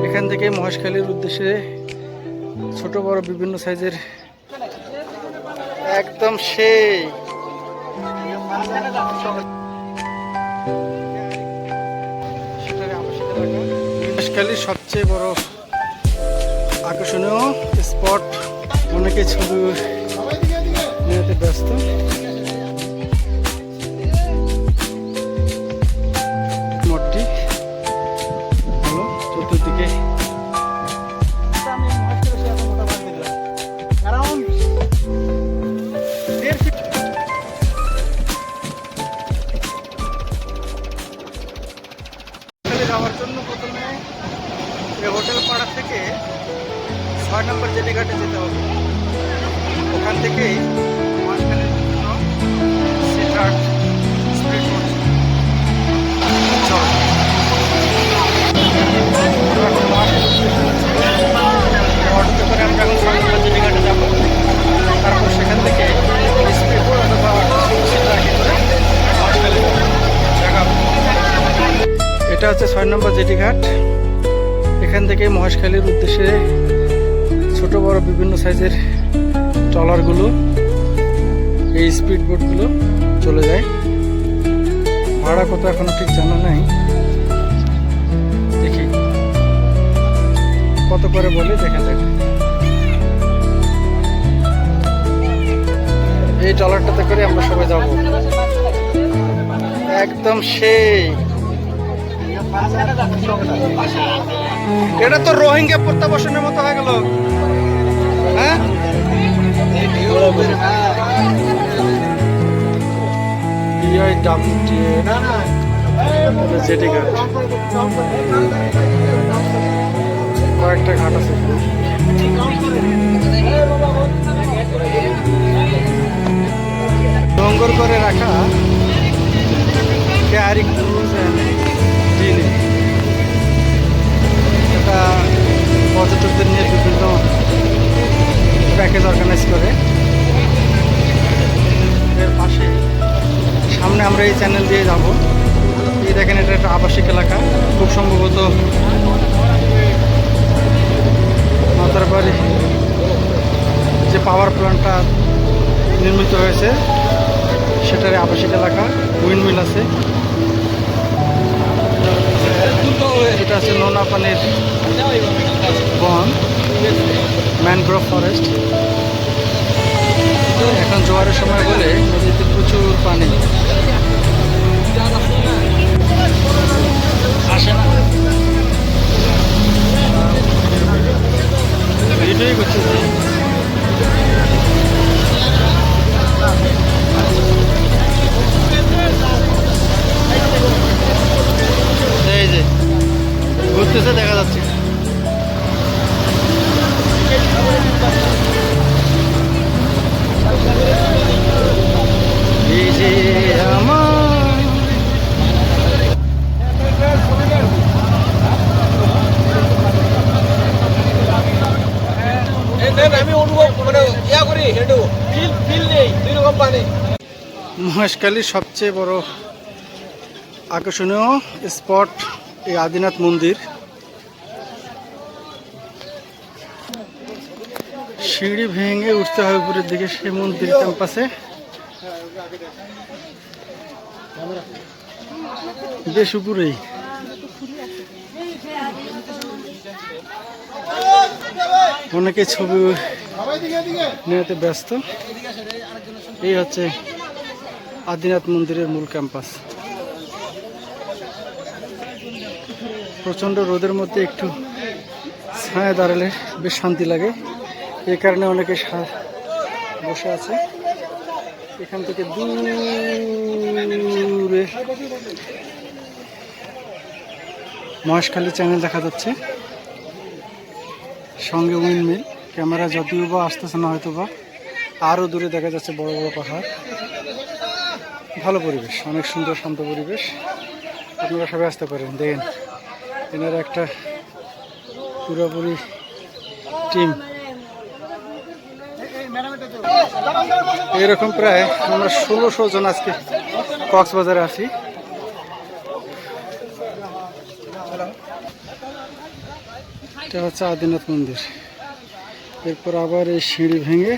এখান থেকে মহেশখালীর উদ্দেশ্যে ছোট বড় বিভিন্ন সাইজের একদম সেই মহেশখালীর সবচেয়ে বড় আকর্ষণীয় স্পট, অনেকে ছবি নিতে ব্যস্ত। মঠটি হলো চতুর্দিকে যাওয়ার জন্য প্রথমে এই হোটেল পাড়া থেকে ৬ নম্বর জেটিঘাটে যেতে হবে। ওখান থেকেই মহেশখালীর জন্য সিটঘাট স্পিড বোট চলে। অটোতে করে আমরা এখন ৬ নম্বর জেটিঘাটে যাবো। তারপর সেখান থেকে স্পিড বোট অথবা সিটঘাটে করে মহেশখালী দেখাবো। এটা হচ্ছে ৬ নম্বর জেটিঘাট। এখান থেকে মহেশখালীর উদ্দেশ্যে ছোট বড় বিভিন্ন সাইজের ট্রলারগুলো, এই স্পিড বোটগুলো চলে যায়। ভাড়া কত এখনো ঠিক জানা নাই, দেখি কত করে বলে দেখা যাক। এই ট্রলারটাতে করে আমরা সবাই যাব, একদম সেই। এটা তো রোহিঙ্গা প্রত্যাবাসনের মতো হয়ে গেল, হ্যাঁ? জেটিঘাট কয়েকটা ঘাট আছে, নোংর করে রাখা ক্যারি ক্রুজ এন্ড ডিনে। এটা পর্যটকদের নিয়ে বিভিন্ন প্যাকেজ অর্গানাইজ করে। এর পাশে সামনে আমরা এই চ্যানেল দিয়ে যাব। এই দেখেন, এটা একটা আবাসিক এলাকা, খুব সম্ভবত মাতারবাড়ি যে পাওয়ার প্ল্যান্টটা নির্মিত হয়েছে সেটার আবাসিক এলাকা। উইন্ডমিল আছে, এটা আছে নোনা পানির বন, ম্যানগ্রোভ ফরেস্ট। এখন জোয়ারের সময় বলে নদীতে প্রচুর পানি আসে না। ভিডিওই করছে, এই যে ঘুরতেছে দেখা যাচ্ছে। এই যে আমি অনুভব মানে ইয়া করি, হেঁটু ফিল নেই, দুই রকম পানি। মহেশখালীর সবচেয়ে বড় আকর্ষণীয় স্পট এই আদিনাথ মন্দির। সিঁড়ি ভেঙে উঠতে হয় উপরের দিকে সেই মন্দির ক্যাম্পাসে। বেশ উপরেই। অনেকে ছবি নিতে ব্যস্ত। এই হচ্ছে আদিনাথ মন্দিরের মূল ক্যাম্পাস। প্রচণ্ড রোদের মধ্যে একটু ছায়া দাঁড়ালে বেশ শান্তি লাগে, এই কারণে অনেকে বসে আছে। এখান থেকে দূরে মহেশখালী চ্যানেল দেখা যাচ্ছে, সঙ্গে উইন্ডমিল। ক্যামেরা যদিও বা আসতেছে না, হয়তো বা আরও দূরে দেখা যাচ্ছে বড় বড় পাহাড়। ভালো পরিবেশ, অনেক সুন্দর শান্ত পরিবেশ। আপনারা সবাই আসতে পারেন। দেখেন, এনারা একটা পুরোপুরি টিম। এরকম প্রায় আমরা ১৬০০ জন আজকে কক্সবাজারে আছি। এটা হচ্ছে আদিনাথ মন্দির। এরপর আবার এই সিঁড়ি ভেঙে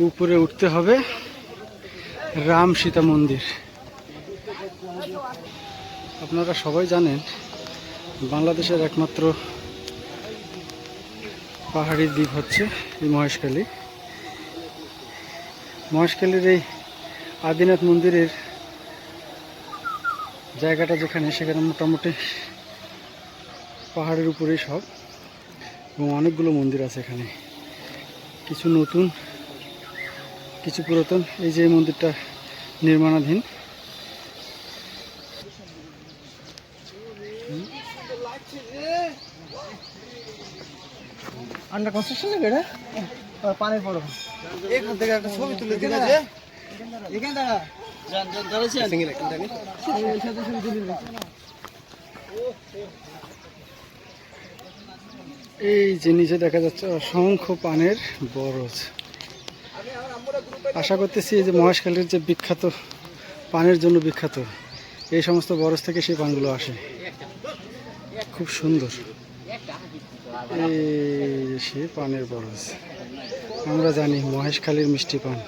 উপরে উঠতে হবে রাম সীতা মন্দির। আপনারা সবাই জানেন বাংলাদেশের একমাত্র পাহাড়ি দ্বীপ হচ্ছে এই মহেশখালী। মহেশখালীর এই আদিনাথ মন্দিরের জায়গাটা যেখানে, সেখানে মোটামুটি পাহাড়ের উপরেই সব, এবং অনেকগুলো মন্দির আছে এখানে, কিছু নতুন কিছু পুরাতন। এই যে মন্দিরটা নির্মাণাধীন। আন্ডার কনস্ট্রাকশন নাকি এটা? পানির পড়ো এখান থেকে একটা ছবি তুলে দিলে যে এখান থেকে এই যে নিচে দেখা যাচ্ছে অসংখ্য পানের বরজ। আশা করতেছি এই যে মহেশখালীর যে বিখ্যাত পানের জন্য বিখ্যাত, এই সমস্ত বরজ থেকে সেই পানগুলো আসে। খুব সুন্দর এই সে পানের বরজ। আমরা জানি মহেশখালীর মিষ্টি পান।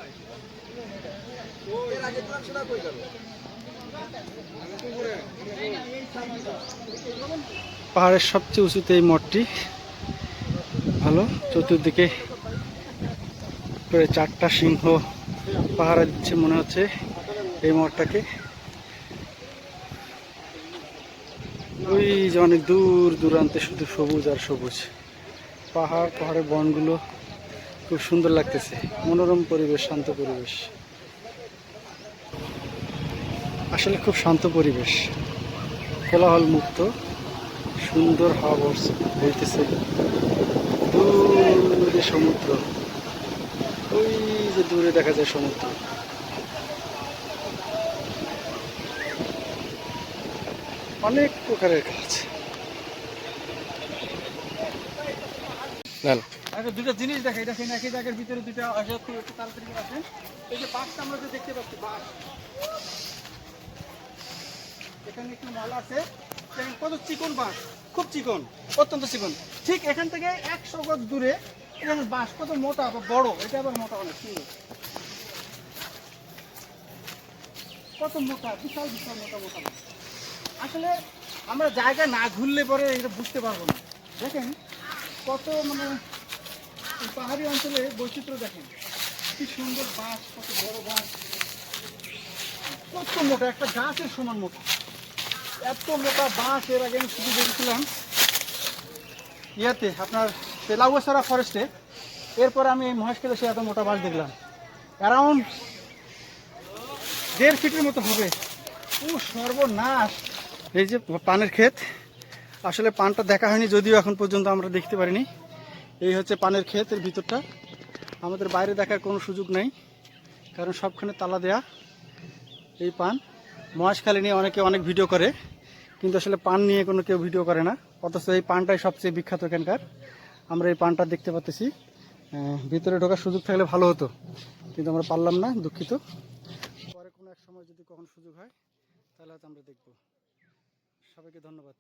পাহাড়ের সবচেয়ে উঁচুতে এই মঠটি। ভালো, চতুর্দিকে করে 4টা সিংহ পাহারা দিচ্ছে মনে হচ্ছে এই মঠটাকে। ওই যে অনেক দূর দূরান্তে শুধু সবুজ আর সবুজ পাহাড়, পাহাড়ের বনগুলো খুব সুন্দর লাগতেছে। মনোরম পরিবেশ, শান্ত পরিবেশ, আসলে খুব শান্ত পরিবেশ, কোলাহল মুক্ত, সুন্দর হাওয়া বইতেছে। দূরে সমুদ্র, ওই যে দূরে দেখা যায় সমুদ্র। অনেক প্রকারের কাজ। দুটো জিনিস দেখা, এটা সেখানে একই জায়গার ভিতরে দুটো আসে, একটু তাড়াতাড়ি করে আসেন। এই যে বাঁশটা আমরা যে দেখতে পাচ্ছি, বাঁশ এখানে একটু মাল আছে, কত চিকন বাঁশ, খুব চিকন, অত্যন্ত চিকন। ঠিক এখান থেকে 100 গজ দূরে এখানে বাঁশ কত মোটা বা বড়, এটা আবার মোটা অনেক সুন্দর, কত মোটা, বিশাল বিশাল মোটা মোটা। আসলে আমরা জায়গা না ঘুরলে পরে এটা বুঝতে পারবো না। দেখেন কত মানে পাহাড়ি অঞ্চলে বৈচিত্র্য, দেখেন কি সুন্দর বাঁশ, কত বড় বাঁশ, কত মোটা, একটা গাছের সমান মোটা, এত মোটা বাঁশ এর আগে আমি শুধু দেখেছিলাম ইয়াতে আপনার লাউয়াছড়া ফরেস্টে। এরপর আমি এই মহেশখালী সে এত মোটা বাঁশ দেখলাম, অ্যারাউন্ড 1.5 ফিটের মতো হবে। ও সর্বনাশ! এই যে পানের ক্ষেত, আসলে পানটা দেখা হয়নি, যদিও এখন পর্যন্ত আমরা দেখতে পারিনি। এই হচ্ছে পানের ক্ষেত, এর ভিতরটা আমাদের বাইরে দেখার কোনো সুযোগ নাই, কারণ সবখানে তালা দেয়া। এই পান মহেশখালী নিয়ে অনেকে অনেক ভিডিও করে, কিন্তু আসলে পান নিয়ে কোনো কেউ ভিডিও করে না, অথচ এই পানটাই সবচেয়ে বিখ্যাত এখানকার। আমরা এই পানটা দেখতে পাচ্ছি। ভিতরে ঢোকার সুযোগ থাকলে ভালো হতো, কিন্তু আমরা পারলাম না, দুঃখিত। পরে কোনো এক সময় যদি কখনো সুযোগ হয় তাহলে হয়তো আমরা দেখব। সবাইকে ধন্যবাদ।